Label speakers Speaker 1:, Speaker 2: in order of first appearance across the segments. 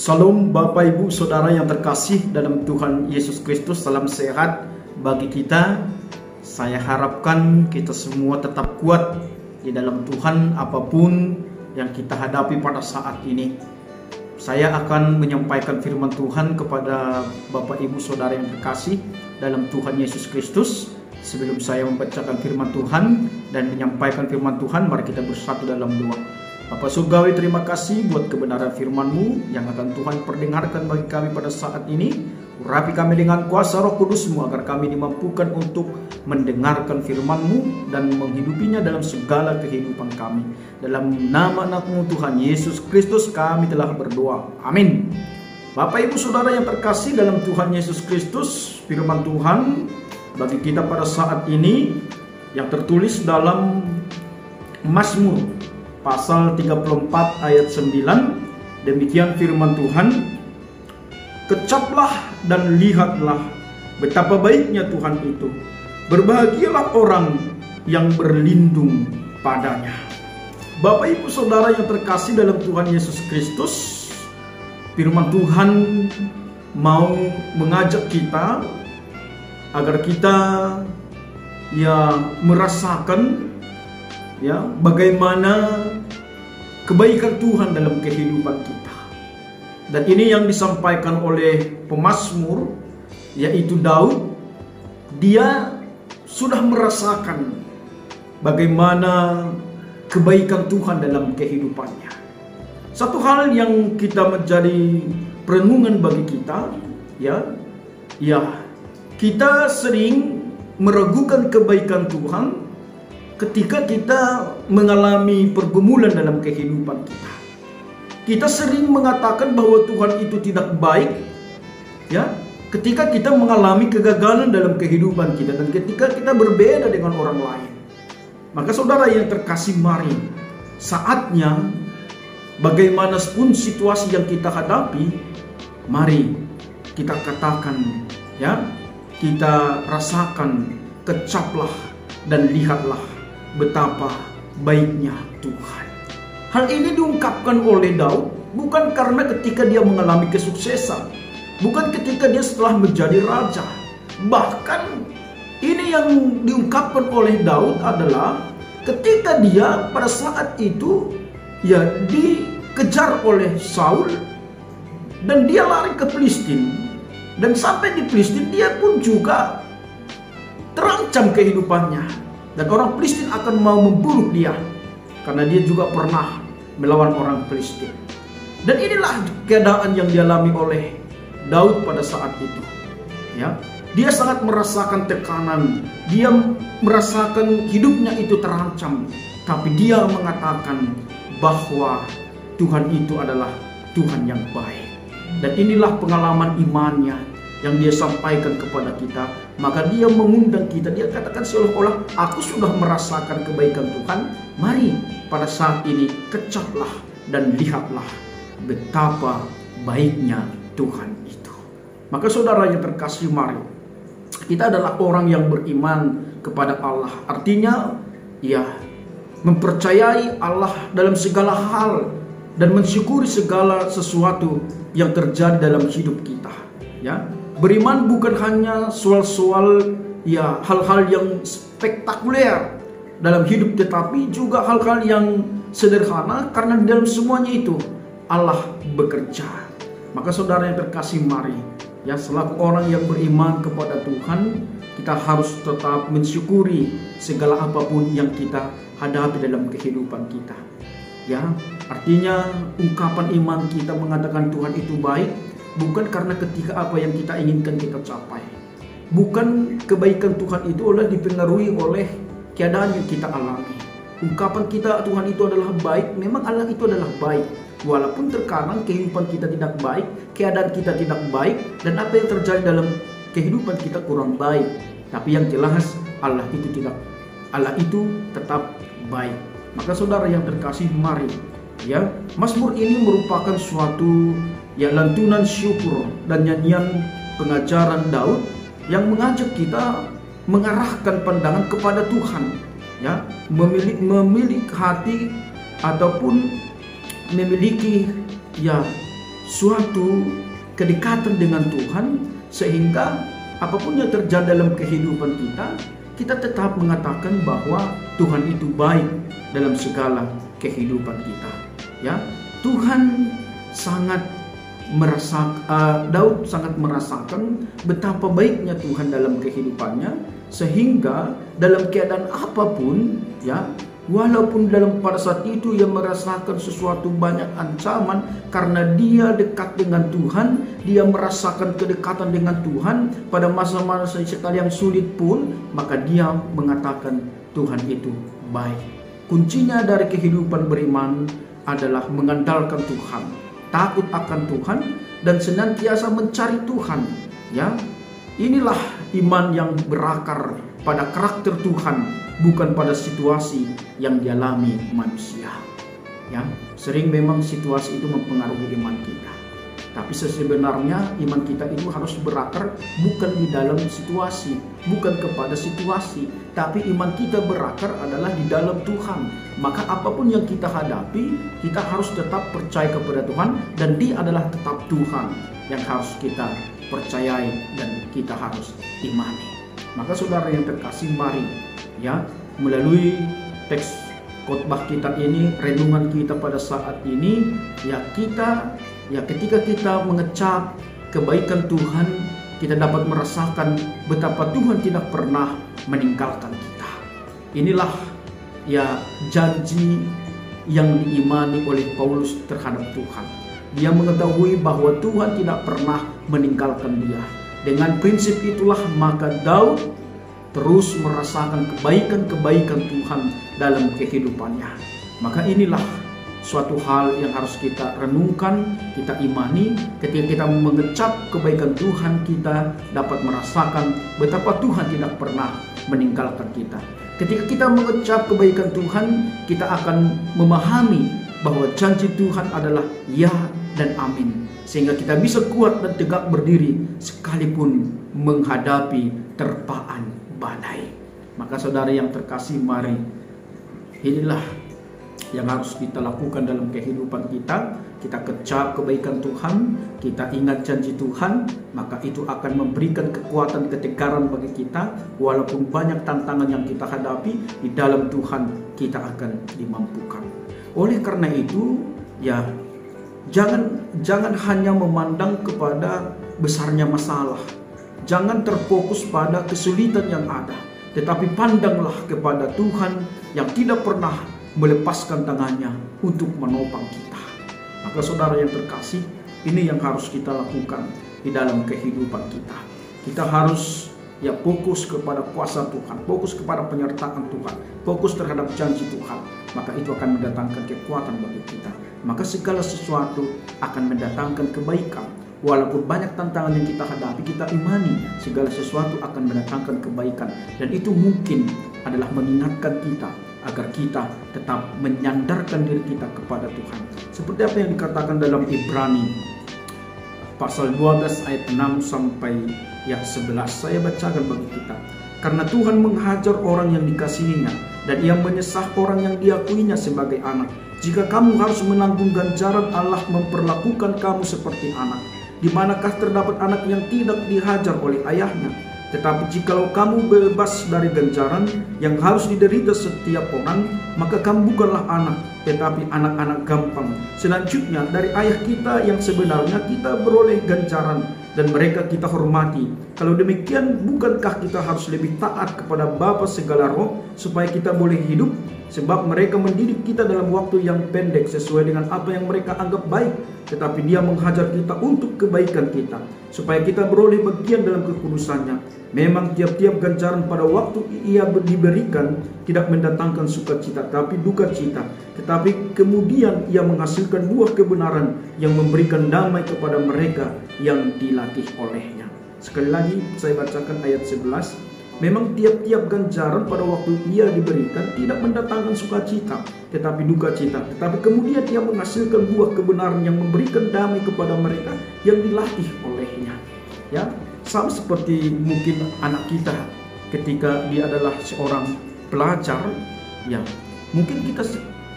Speaker 1: Salam Bapak Ibu Saudara yang terkasih dalam Tuhan Yesus Kristus. Salam sehat bagi kita. Saya harapkan kita semua tetap kuat di dalam Tuhan apapun yang kita hadapi pada saat ini. Saya akan menyampaikan firman Tuhan kepada Bapak Ibu Saudara yang terkasih dalam Tuhan Yesus Kristus. Sebelum saya membacakan firman Tuhan dan menyampaikan firman Tuhan, mari kita bersatu dalam doa. Bapa Surgawi, terima kasih buat kebenaran firman-Mu yang akan Tuhan perdengarkan bagi kami pada saat ini. Urapi kami dengan kuasa Roh Kudus-Mu agar kami dimampukan untuk mendengarkan firman-Mu dan menghidupinya dalam segala kehidupan kami. Dalam nama anak-Mu Tuhan Yesus Kristus kami telah berdoa. Amin. Bapak Ibu Saudara yang terkasih dalam Tuhan Yesus Kristus, firman Tuhan bagi kita pada saat ini yang tertulis dalam Mazmur pasal 34 ayat 9. Demikian firman Tuhan, kecaplah dan lihatlah betapa baiknya Tuhan itu. Berbahagialah orang yang berlindung padanya. Bapak Ibu Saudara yang terkasih dalam Tuhan Yesus Kristus, firman Tuhan mau mengajak kita agar kita merasakan bagaimana kebaikan Tuhan dalam kehidupan kita. Dan ini yang disampaikan oleh pemazmur, yaitu Daud. Dia sudah merasakan bagaimana kebaikan Tuhan dalam kehidupannya. Satu hal yang kita menjadi perenungan bagi kita, kita sering meragukan kebaikan Tuhan ketika kita mengalami pergumulan dalam kehidupan kita. Kita sering mengatakan bahwa Tuhan itu tidak baik, ketika kita mengalami kegagalan dalam kehidupan kita dan ketika kita berbeda dengan orang lain. Maka saudara yang terkasih, mari saatnya bagaimanapun situasi yang kita hadapi, mari kita katakan, kita rasakan, kecaplah dan lihatlah betapa baiknya Tuhan. Hal ini diungkapkan oleh Daud bukan karena ketika dia mengalami kesuksesan, bukan ketika dia setelah menjadi raja. Bahkan ini yang diungkapkan oleh Daud adalah ketika dia pada saat itu dikejar oleh Saul dan dia lari ke Filistin, dan sampai di Filistin dia pun juga terancam kehidupannya. Dan orang Filistin akan mau membunuh dia karena dia juga pernah melawan orang Filistin. Dan inilah keadaan yang dialami oleh Daud pada saat itu. Dia sangat merasakan tekanan, dia merasakan hidupnya itu terancam. Tapi dia mengatakan bahwa Tuhan itu adalah Tuhan yang baik. Dan inilah pengalaman imannya yang dia sampaikan kepada kita. Maka dia mengundang kita, dia katakan seolah-olah aku sudah merasakan kebaikan Tuhan. Mari pada saat ini kecaplah dan lihatlah betapa baiknya Tuhan itu. Maka saudara yang terkasih, mari kita adalah orang yang beriman kepada Allah. Artinya mempercayai Allah dalam segala hal dan mensyukuri segala sesuatu yang terjadi dalam hidup kita. Beriman bukan hanya soal-soal hal-hal yang spektakuler dalam hidup, tetapi juga hal-hal yang sederhana, karena di dalam semuanya itu Allah bekerja. Maka saudara yang terkasih, mari selaku orang yang beriman kepada Tuhan, kita harus tetap mensyukuri segala apapun yang kita hadapi dalam kehidupan kita. Artinya ungkapan iman kita mengatakan Tuhan itu baik bukan karena ketika apa yang kita inginkan kita capai. Bukan kebaikan Tuhan itu dipengaruhi oleh keadaan yang kita alami. Ungkapan kita Tuhan itu adalah baik, memang Allah itu adalah baik. Walaupun terkadang kehidupan kita tidak baik, keadaan kita tidak baik, dan apa yang terjadi dalam kehidupan kita kurang baik. Tapi yang jelas Allah itu tetap baik. Maka saudara yang terkasih, mari Mazmur ini merupakan suatu lantunan syukur dan nyanyian pengajaran Daud yang mengajak kita mengarahkan pandangan kepada Tuhan, memiliki hati ataupun memiliki suatu kedekatan dengan Tuhan, sehingga apapun yang terjadi dalam kehidupan kita, kita tetap mengatakan bahwa Tuhan itu baik dalam segala kehidupan kita. Ya, Tuhan sangat Daud sangat merasakan betapa baiknya Tuhan dalam kehidupannya, sehingga dalam keadaan apapun, ya, walaupun pada saat itu ia merasakan sesuatu banyak ancaman, karena dia dekat dengan Tuhan, dia merasakan kedekatan dengan Tuhan pada masa-masa sekali yang sulit pun, maka dia mengatakan Tuhan itu baik. Kuncinya dari kehidupan beriman adalah mengandalkan Tuhan, takut akan Tuhan, dan senantiasa mencari Tuhan. Ya, inilah iman yang berakar pada karakter Tuhan, bukan pada situasi yang dialami manusia. Ya, sering memang situasi itu mempengaruhi iman kita. Tapi sebenarnya iman kita itu harus berakar bukan di dalam situasi, bukan kepada situasi, tapi iman kita berakar adalah di dalam Tuhan. Maka apapun yang kita hadapi, kita harus tetap percaya kepada Tuhan, dan Dia adalah tetap Tuhan yang harus kita percayai dan kita harus imani. Maka saudara yang terkasih, mari ya, melalui teks khotbah kita ini, renungan kita pada saat ini, ketika kita mengecap kebaikan Tuhan, kita dapat merasakan betapa Tuhan tidak pernah meninggalkan kita. Inilah ya janji yang diimani oleh Paulus terhadap Tuhan. Dia mengetahui bahwa Tuhan tidak pernah meninggalkan dia. Dengan prinsip itulah maka Daud terus merasakan kebaikan-kebaikan Tuhan dalam kehidupannya. Maka inilah suatu hal yang harus kita renungkan, kita imani. Ketika kita mengecap kebaikan Tuhan, kita dapat merasakan betapa Tuhan tidak pernah meninggalkan kita. Ketika kita mengecap kebaikan Tuhan, kita akan memahami bahwa janji Tuhan adalah ya dan amin, sehingga kita bisa kuat dan tegak berdiri sekalipun menghadapi terpaan badai. Maka saudara yang terkasih, mari, inilah yang harus kita lakukan dalam kehidupan kita. Kita kecap kebaikan Tuhan, kita ingat janji Tuhan, maka itu akan memberikan kekuatan, ketegaran bagi kita. Walaupun banyak tantangan yang kita hadapi, di dalam Tuhan kita akan dimampukan. Oleh karena itu, ya, jangan hanya memandang kepada besarnya masalah, jangan terfokus pada kesulitan yang ada, tetapi pandanglah kepada Tuhan yang tidak pernah melepaskan tangannya untuk menopang kita. Maka saudara yang terkasih, ini yang harus kita lakukan di dalam kehidupan kita. Kita harus ya fokus kepada kuasa Tuhan, fokus kepada penyertaan Tuhan, fokus terhadap janji Tuhan. Maka itu akan mendatangkan kekuatan bagi kita. Maka segala sesuatu akan mendatangkan kebaikan. Walaupun banyak tantangan yang kita hadapi, kita imani segala sesuatu akan mendatangkan kebaikan. Dan itu mungkin adalah mengingatkan kita agar kita tetap menyandarkan diri kita kepada Tuhan. Seperti apa yang dikatakan dalam Ibrani pasal 12 ayat 6 sampai 11. Saya bacakan bagi kita. Karena Tuhan menghajar orang yang dikasihinya, dan Ia menyesah orang yang diakuinya sebagai anak. Jika kamu harus menanggung ganjaran, Allah memperlakukan kamu seperti anak. Di manakah terdapat anak yang tidak dihajar oleh ayahnya? Tetapi jikalau kamu bebas dari ganjaran yang harus diderita setiap orang, maka kamu bukanlah anak, tetapi anak-anak gampang. Selanjutnya, dari ayah kita yang sebenarnya kita beroleh ganjaran, dan mereka kita hormati. Kalau demikian, bukankah kita harus lebih taat kepada Bapa segala roh, supaya kita boleh hidup? Sebab mereka mendidik kita dalam waktu yang pendek sesuai dengan apa yang mereka anggap baik. Tetapi Dia menghajar kita untuk kebaikan kita, supaya kita beroleh bagian dalam kekudusannya. Memang tiap-tiap ganjaran pada waktu ia diberikan tidak mendatangkan sukacita, tapi duka cita. Tetapi kemudian ia menghasilkan buah kebenaran yang memberikan damai kepada mereka yang dilatih olehnya. Sekali lagi saya bacakan ayat 11. Memang tiap-tiap ganjaran pada waktu ia diberikan tidak mendatangkan sukacita, tetapi duka cita. Tetapi kemudian ia menghasilkan buah kebenaran yang memberikan damai kepada mereka yang dilatih olehnya. Ya, sama seperti mungkin anak kita ketika dia adalah seorang pelajar, ya, mungkin kita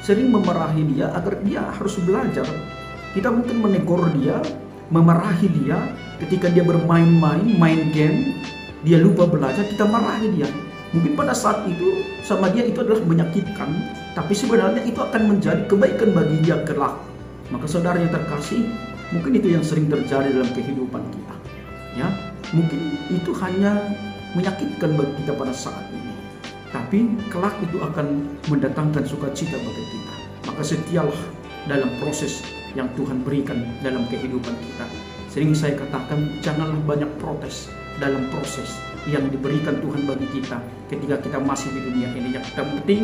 Speaker 1: sering memarahi dia agar dia harus belajar. Kita mungkin menegur dia, memarahi dia ketika dia bermain-main, main game, dia lupa belajar, kita marahi dia. Mungkin pada saat itu sama dia itu adalah menyakitkan, tapi sebenarnya itu akan menjadi kebaikan bagi dia kelak. Maka saudara yang terkasih, mungkin itu yang sering terjadi dalam kehidupan kita. Ya, mungkin itu hanya menyakitkan bagi kita pada saat ini, tapi kelak itu akan mendatangkan sukacita bagi kita. Maka setialah dalam proses yang Tuhan berikan dalam kehidupan kita. Sering saya katakan, janganlah banyak protes dalam proses yang diberikan Tuhan bagi kita ketika kita masih di dunia ini. Yang terpenting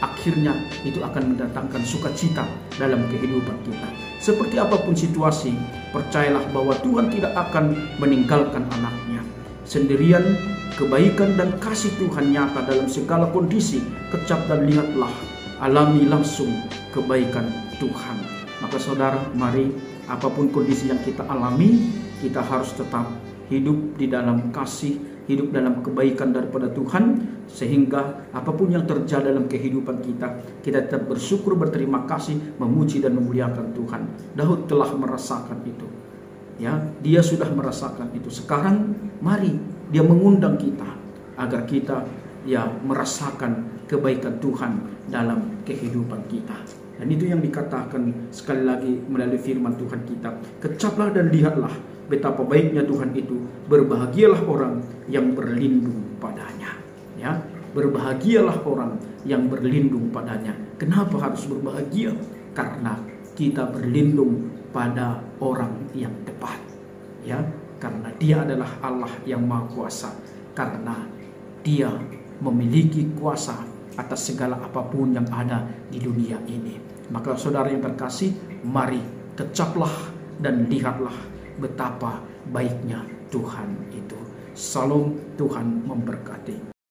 Speaker 1: akhirnya itu akan mendatangkan sukacita dalam kehidupan kita. Seperti apapun situasi, percayalah bahwa Tuhan tidak akan meninggalkan anaknya sendirian. Kebaikan dan kasih Tuhan nyata dalam segala kondisi. Kecap dan lihatlah, alami langsung kebaikan Tuhan. Maka saudara, mari apapun kondisi yang kita alami, kita harus tetap hidup di dalam kasih, hidup dalam kebaikan daripada Tuhan, sehingga apapun yang terjadi dalam kehidupan kita, kita tetap bersyukur, berterima kasih, memuji dan memuliakan Tuhan. Daud telah merasakan itu. Ya, dia sudah merasakan itu. Sekarang mari dia mengundang kita agar kita merasakan kebaikan Tuhan dalam kehidupan kita. Dan itu yang dikatakan sekali lagi melalui firman Tuhan kita. Kecaplah dan lihatlah betapa baiknya Tuhan itu. Berbahagialah orang yang berlindung padanya. Ya, berbahagialah orang yang berlindung padanya. Kenapa harus berbahagia? Karena kita berlindung pada orang yang tepat. Ya, karena Dia adalah Allah yang Maha Kuasa. Karena Dia memiliki kuasa atas segala apapun yang ada di dunia ini. Maka saudara yang terkasih, mari kecaplah dan lihatlah betapa baiknya Tuhan itu. Salam, Tuhan memberkati.